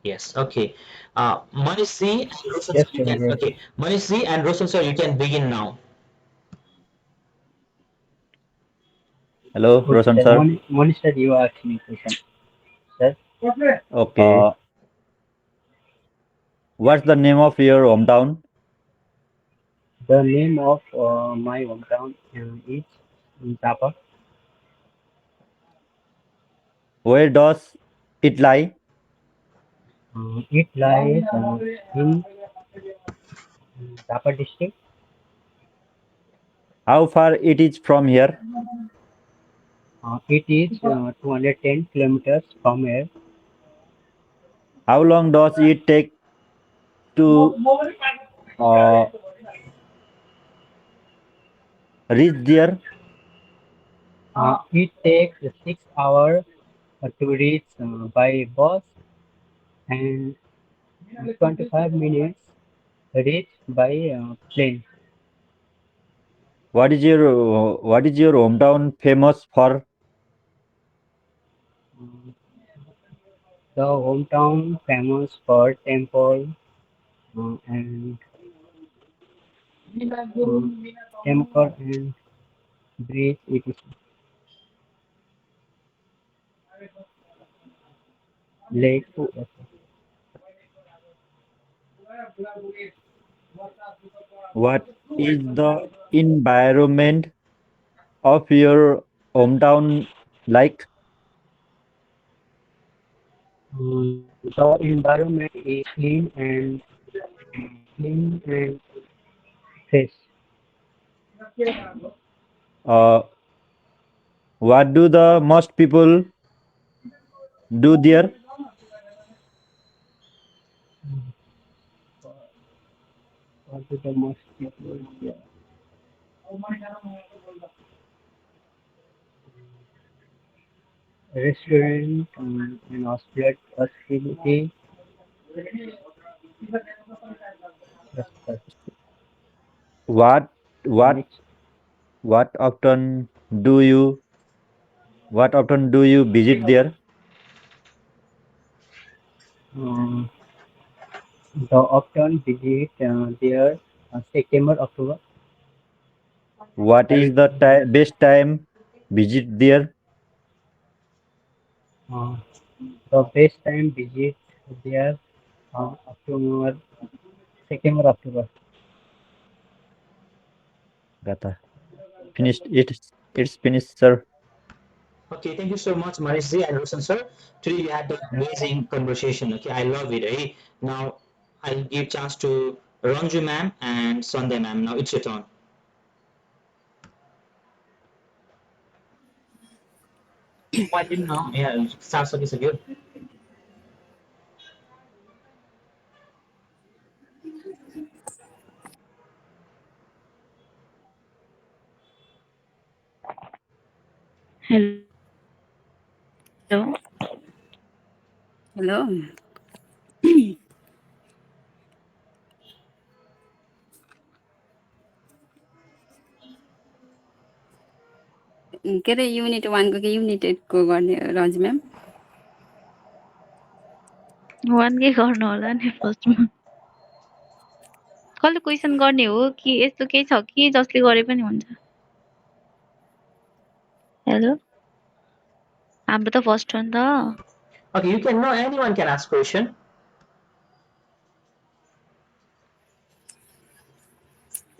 Yes. Okay. Manishi and Roshan sir, Yes, you can. Chandra. Okay. Manishi and Roshan sir, you can begin now. Hello, Okay, Roshan sir. sir. Monisha, you ask me question, sir. Okay. What's the name of your hometown? The name of my hometown is Tapa. Where does it lie? It lies in Tapa district. How far it is from here? It is 210 kilometers from here. How long does it take to uh, reach there? It takes 6 hours to reach by bus and 25 minutes reach by plane. What is your hometown famous for? Uh, the hometown famous for temple and temple and bridge. It is lake. What is the environment of your hometown like? The environment is clean and fresh. Uh, what do the most people do there? What is the most people here? Restaurant and hospitality. That's What what next. what often do you what often do you visit there? Uh, the often visit there September, October. What is the best time visit there? Uh, the best time visit there October, September, October. Gata. Finished. It's finished, sir. Okay, thank you so much, Manishi and Roshan sir. Today you had an amazing conversation. Okay, I love it. Eh? Now I'll give chance to Ranju ma'am and Sunday ma'am. Now it's your turn. Oh, I didn't know. Yeah, Saraswati is good. Hello. Hello. के अरे unit 1 को कि unit 8 को गर्ने रन्ज ma'am? वान के गर्नु होला नि फर्स्टमा कसले क्वेसन गर्ने हो कि यस्तो केही छ कि जसले गरे पनि हुन्छ हेलो हाम्रो त फर्स्ट हो नि त Okay, you can know anyone can ask question.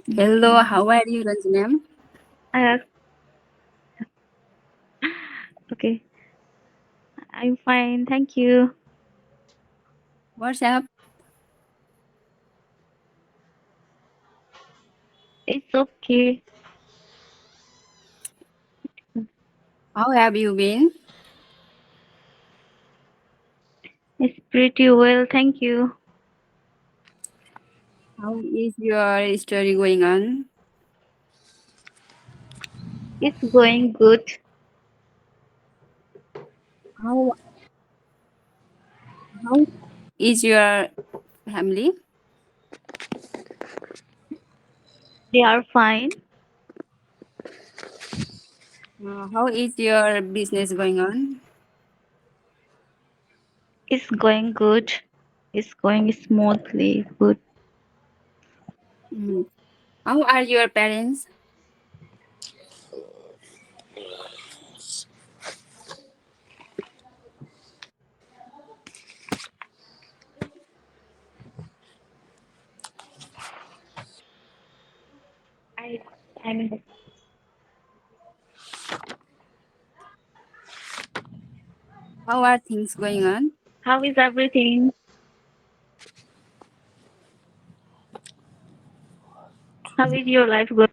Hello, how are you, Ranj ma'am? Okay I'm fine thank you What's up? It's okay How have you been? It's pretty well thank you How is your study going on? It's going good How how is your family? They are fine How is your business going on? It's going good It's going smoothly. Good. Mm. How are your parents? I I mean, How are things going on? how is everything? How is your life going?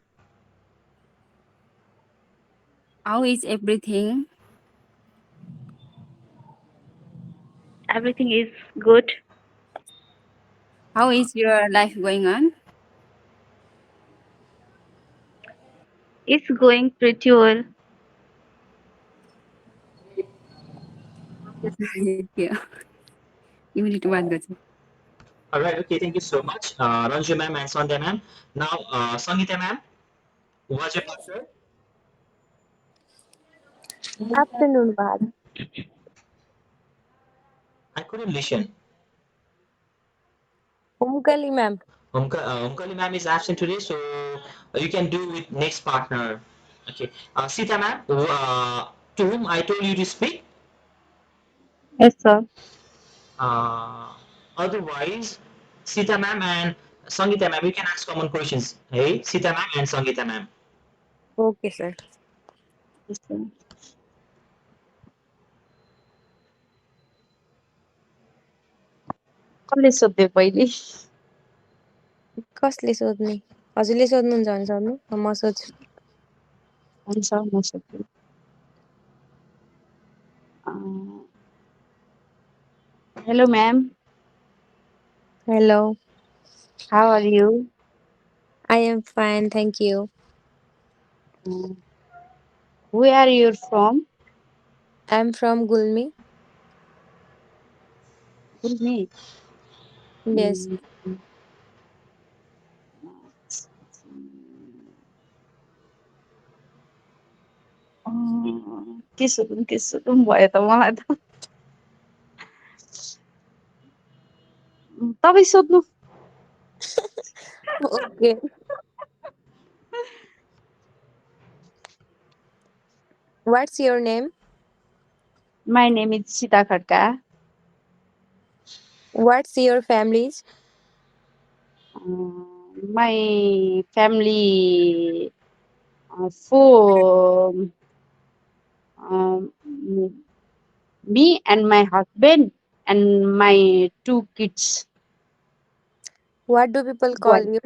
How is everything? Everything is good. How is your life going on? It's going pretty well. Yeah. Unit 1 को चाहिँ All right, okay, thank you so much, Ranju ma'am and Sandhya ma'am. Now, Sangeeta ma'am, what's your partner? Afternoon, Bad. I couldn't listen. Umkali, ma'am. Omkali ma'am is absent today, so you can do with next partner. Okay, Sita ma'am, to whom I told you to speak. Yes, sir. Uh, Otherwise, Sita ma'am and Sangeeta ma'am, you can ask common questions. Hey, Sita ma'am and Sangeeta ma'am. Okay, sir. Yes, sir. कसले सोध्यो पहिले कसले सोध्ने हजुरले सोध्नुहुन्छ भने सोध्नु म सोध्छु हुन्छ म सोध्छु Hello, ma'am. Hello How are you? I am fine, thank you. Where are you from? I'm from Gulmi. Me. Yes. के सोधौँ भयो त मलाई त तपाईँ सोध्नु Okay. What's your name? My name is Sita Khatka. What's your family's? My family for um, me and my husband and my two kids. What do people call Boy. you?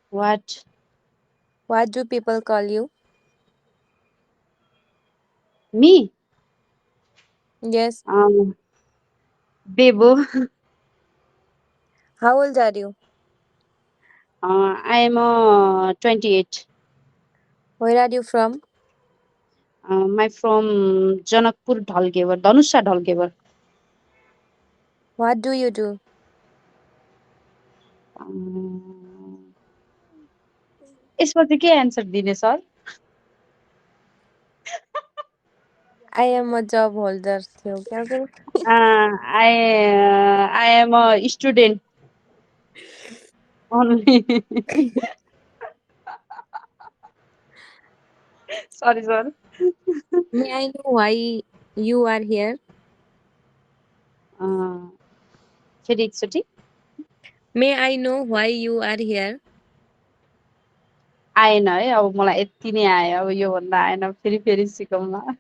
What? What do people call you? Me? Yes. Bebo. How old are you? I am 28. Where are you from? My from Janakpur Dhalkevar, Dhanusha Dhalkevar. What do you do? यसमा चाहिँ के answer दिने sir I am a job holder. थियो क्या फिर? I am a student only. Sorry, sir. May I know why you are here? फेरि एकचोटि May I know why you are here? आएन है अब मलाई यति नै आयो अब योभन्दा आएन फेरि फेरि सिकौँला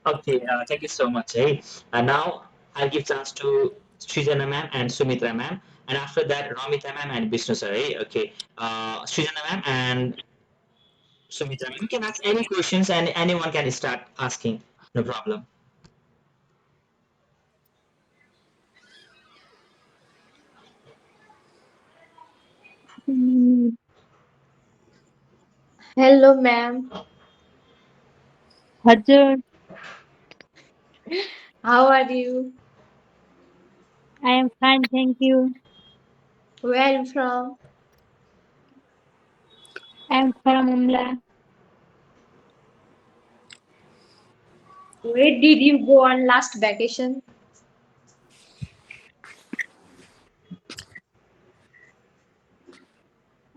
Okay, thank you so much. Hey, now I'll give chance to Srijana ma'am and Sumitra ma'am, and after that Ramita ma'am and Vishnu sir. Hey, okay, Srijana ma'am and Sumitra ma'am, you can ask any questions and anyone can start asking. No problem. Hello, ma'am. हजुर How are you? I am fine, thank you. Where are you from? I am from Umla. Where did you go on last vacation?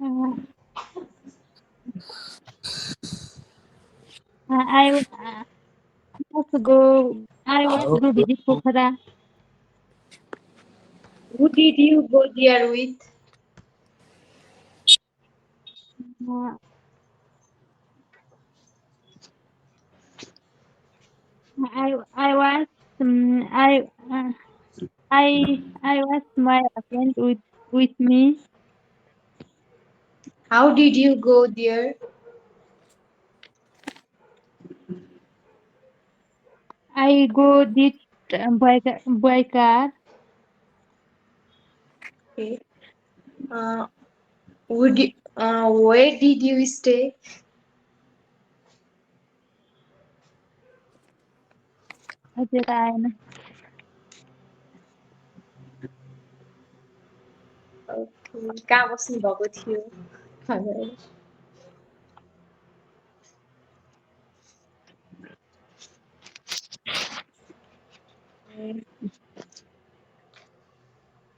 Uh, I was go visit Pokhara. Who did you go there with? Uh, I was I was my friend with me. How did you go there? I go did by car. Okay. Uh, where did you stay? हजुर आएन Okay. कहाँ बस्नु भएको थियो भनेर।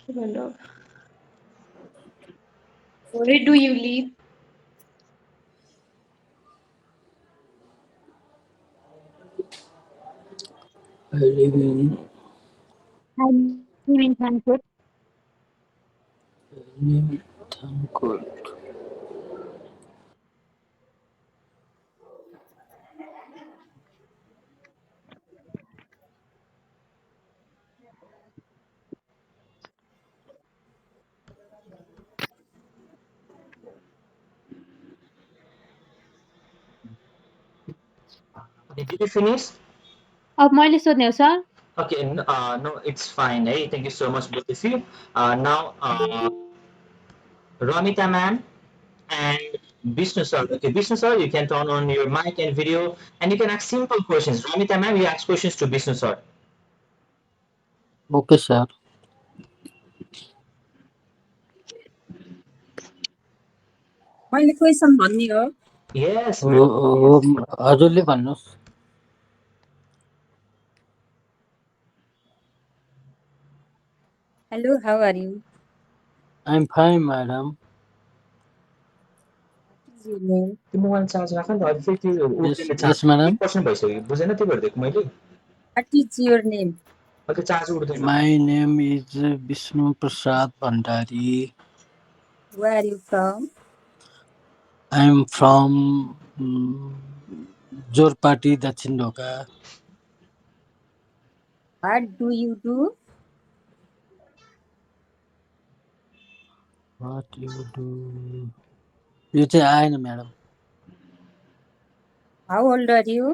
के भन्नु? Where do you live? I live in I live in Frankfurt. Thankot. Did you finish? अब मैले सोध्ने हो sir Okay, no, it's fine. Hey, thank you so much, both of you. Now, Ramita ma'am and Vishnu sir. Okay, Vishnu sir, you can turn on your mic and video, and you can ask simple questions. Ramita ma'am, you ask questions to Vishnu sir. Okay, sir. मैले question भन्ने हो Yes, हो हो हजुरले भन्नुहोस् hello how are you I'm fine, madam. your name त्यो mobile charge राख नि त अहिले फेरि त्यो उठ्दैन चार्ज Yes, madam. 1% भइसक्यो बुझेन त्यो गरिदिएको मैले what is your name अहिले चार्ज उठ्दैन My name is Vishnu Prasad Bhandari. where are you from I'm from Jorpati, Dakshin Doka. what do you do What you do? यो चाहिँ आएन madam how old are you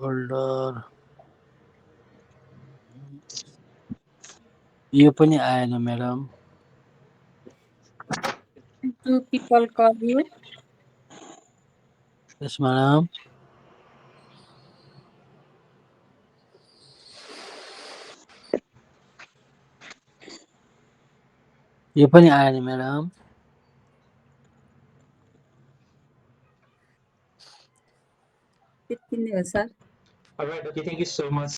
holder यो पनि आएन madam do people call you yes madam यो पनि आएन madam त्यति नै हो sir Alright, okay, thank you so much.